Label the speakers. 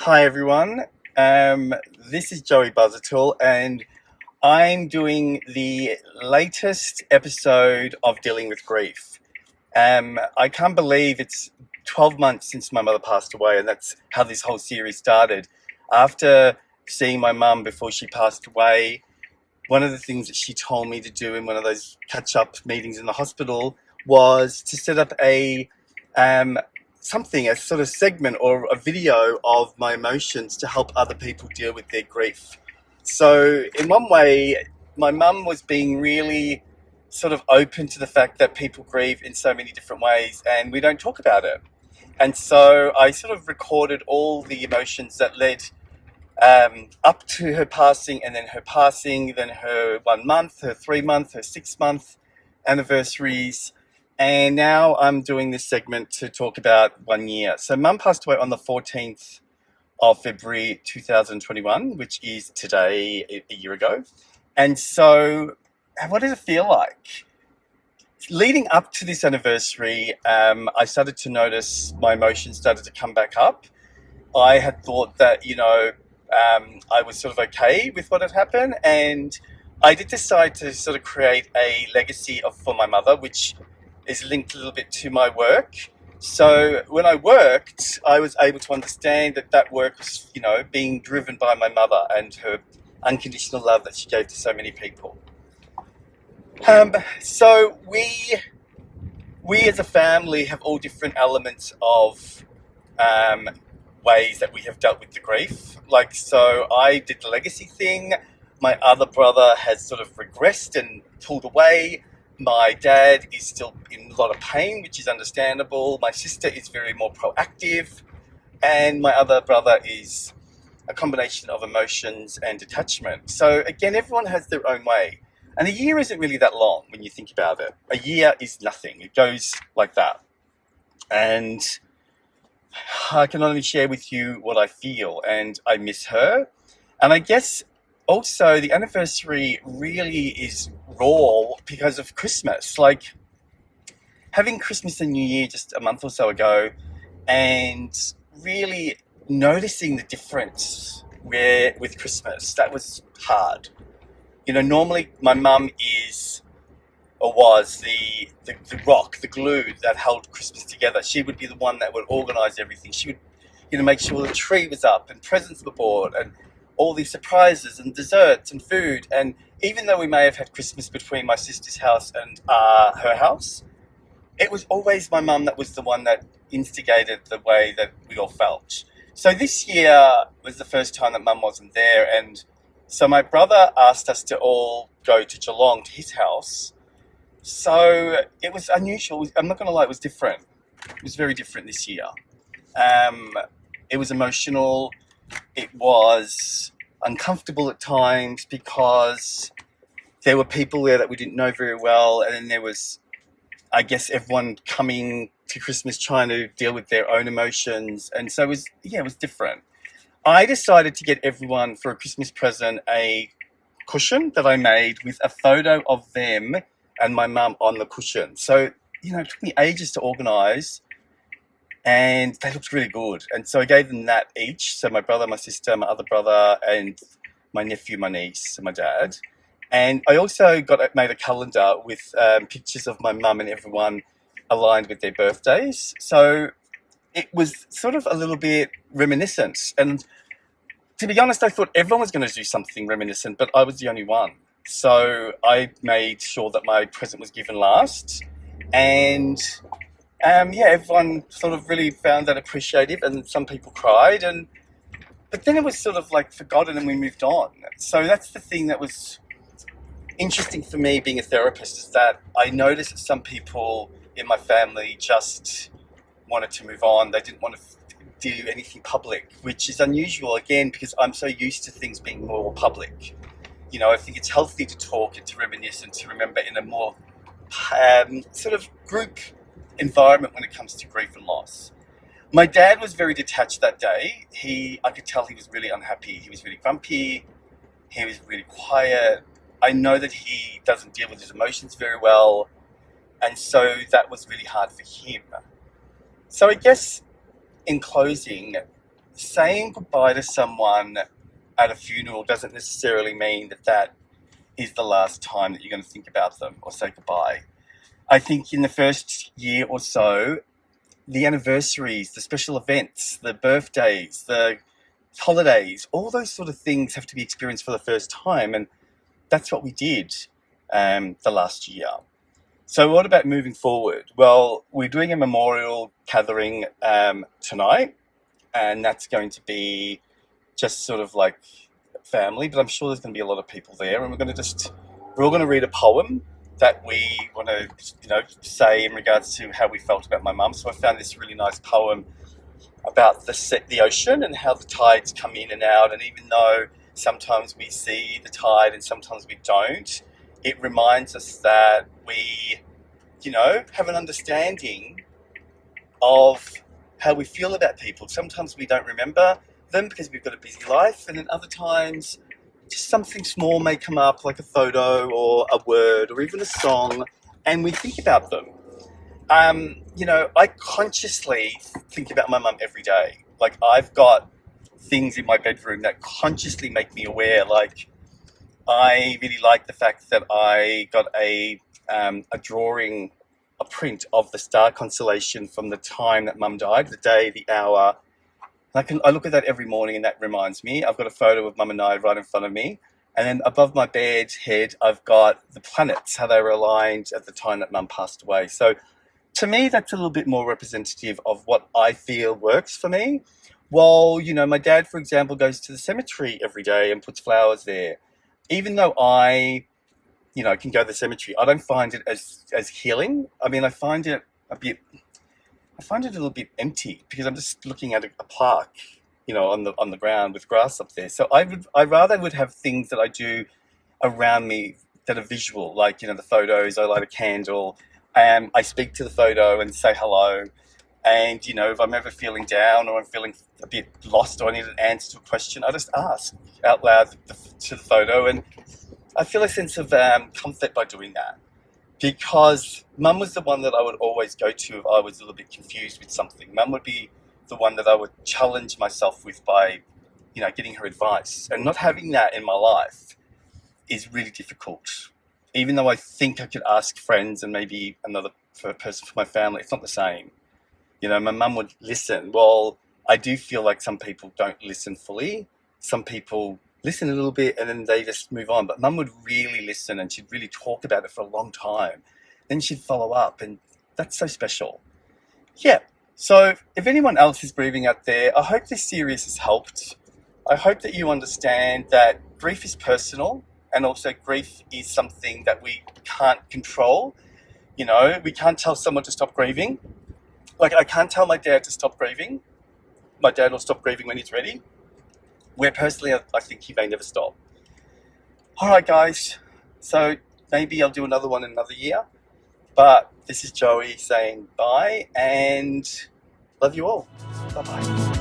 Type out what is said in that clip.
Speaker 1: Hi everyone. This is Joey Busuttil, and I'm doing the latest episode of Dealing with Grief. I can't believe it's 12 months since my mother passed away, and that's how this whole series started. After seeing my mum before she passed away, one of the things that she told me to do in one of those catch-up meetings in the hospital was to set up um, a sort of segment or a video of my emotions to help other people deal with their grief. So in one way, my mum was being really sort of open to the fact that people grieve in so many different ways and we don't talk about it. And so I sort of recorded all the emotions that led up to her passing, and then her passing, then her 1 month, her 3 month, her 6 month anniversaries. And now I'm doing this segment to talk about 1 year. So mum passed away on the 14th of February 2021, which is today, a year ago. And so what does it feel like? Leading up to this anniversary, I started to notice my emotions started to come back up. I had thought that, I was sort of okay with what had happened, and I did decide to sort of create a legacy for my mother, which is linked a little bit to my work. So when I worked, I was able to understand that work was, being driven by my mother and her unconditional love that she gave to so many people. So we as a family have all different elements of um, ways that we have dealt with the grief. So I did the legacy thing. My other brother has sort of regressed and pulled away. My dad is still in a lot of pain, which is understandable. My sister is very more proactive. And my other brother is a combination of emotions and detachment. So again, everyone has their own way. And a year isn't really that long when you think about it. A year is nothing. It goes like that. And I can only share with you what I feel, and I miss her. And I guess also the anniversary really is raw because of Christmas. Like having Christmas and New Year just a month or so ago, and really noticing the difference where with Christmas, that was hard. Normally my mum is or was the rock, the glue that held Christmas together. She would be the one that would organise everything. She would, make sure the tree was up and presents were bought and all these surprises and desserts and food. And even though we may have had Christmas between my sister's house and her house, it was always my mum that was the one that instigated the way that we all felt. So this year was the first time that mum wasn't there, and so my brother asked us to all go to Geelong to his house. So it was unusual. I'm not going to lie, it was different. It was very different this year. It was emotional. It was uncomfortable at times because there were people there that we didn't know very well. And then there was, I guess, everyone coming to Christmas trying to deal with their own emotions. And so it was different. I decided to get everyone for a Christmas present a cushion that I made with a photo of them and my mum on the cushion. So, it took me ages to organise, and they looked really good. And so I gave them that each. So my brother, my sister, my other brother, and my nephew, my niece, and my dad. And I also made a calendar with pictures of my mum and everyone aligned with their birthdays. So it was sort of a little bit reminiscent. And to be honest, I thought everyone was going to do something reminiscent, but I was the only one. So I made sure that my present was given last. And everyone sort of really found that appreciative, and some people cried. But then it was sort of like forgotten and we moved on. So that's the thing that was interesting for me being a therapist, is that I noticed that some people in my family just wanted to move on. They didn't want to do anything public, which is unusual again because I'm so used to things being more public. I think it's healthy to talk and to reminisce and to remember in a more sort of group environment when it comes to grief and loss. My dad was very detached that day. I could tell he was really unhappy. He was really grumpy. He was really quiet. I know that he doesn't deal with his emotions very well. And so that was really hard for him. So I guess in closing, saying goodbye to someone at a funeral doesn't necessarily mean that that is the last time that you're going to think about them or say goodbye. I think in the first year or so, the anniversaries, the special events, the birthdays, the holidays, all those sort of things have to be experienced for the first time. And that's what we did the last year. So what about moving forward? Well, we're doing a memorial gathering tonight, and that's going to be just sort of like family, but I'm sure there's going to be a lot of people there, and we're all going to read a poem that we want to, say in regards to how we felt about my mum. So I found this really nice poem about the ocean and how the tides come in and out, and even though sometimes we see the tide and sometimes we don't, it reminds us that we, have an understanding of how we feel about people. Sometimes we don't remember them because we've got a busy life, and then other times just something small may come up, like a photo or a word or even a song, and we think about them. I consciously think about my mum every day. Like, I've got things in my bedroom that consciously make me aware. Like, I really like the fact that I got a drawing, a print of the star constellation from the time that mum died, the day, the hour. I look at that every morning, and that reminds me. I've got a photo of mum and I right in front of me. And then above my bed head, I've got the planets, how they were aligned at the time that mum passed away. So to me, that's a little bit more representative of what I feel works for me. While, my dad, for example, goes to the cemetery every day and puts flowers there. Even though I, can go to the cemetery, I don't find it as healing. I mean, I find it a little bit empty because I'm just looking at a plaque, on the ground with grass up there. So I rather would have things that I do around me that are visual, like, the photos. I light a candle, I speak to the photo and say hello. And, if I'm ever feeling down or I'm feeling a bit lost or I need an answer to a question, I just ask out loud to the photo. And I feel a sense of comfort by doing that. Because mum was the one that I would always go to if I was a little bit confused with something. Mum would be the one that I would challenge myself with by, getting her advice. And not having that in my life is really difficult. Even though I think I could ask friends and maybe another person from my family, it's not the same. My mum would listen. Well, I do feel like some people don't listen fully. Some people listen a little bit and then they just move on. But mum would really listen, and she'd really talk about it for a long time. Then she'd follow up, and that's so special. Yeah. So if anyone else is grieving out there, I hope this series has helped. I hope that you understand that grief is personal, and also grief is something that we can't control. We can't tell someone to stop grieving. Like, I can't tell my dad to stop grieving. My dad will stop grieving when he's ready. Where personally, I think he may never stop. All right, guys. So maybe I'll do another one in another year. But this is Joey saying bye and love you all. Bye-bye.